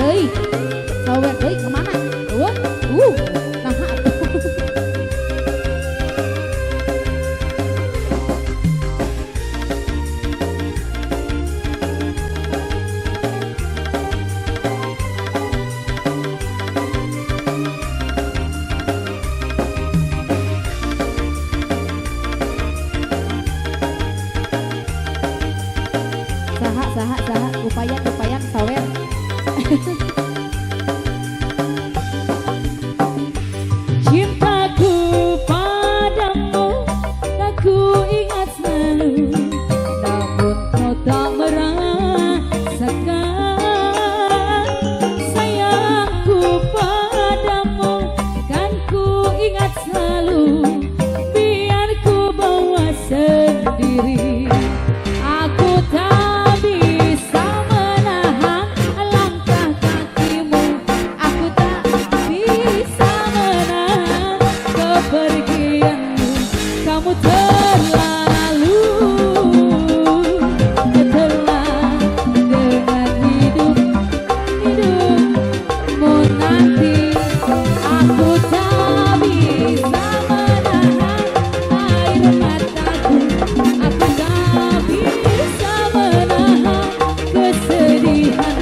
deui. Sawer deui kemana? Nah atuh. Saha upayan sawer. Cintaku padamu tak ku ingat selalu, namun kau tak merasakan. Sayangku padamu kan ku ingat selalu, biar ku bawa sendiri. Aku tak bisa menahan langkah kakimu, aku tak bisa menahan kepergianmu. Kamu terlalu telah dengan hidupmu nanti. Aku tak bisa menahan air mataku, aku tak bisa menahan kesedihan.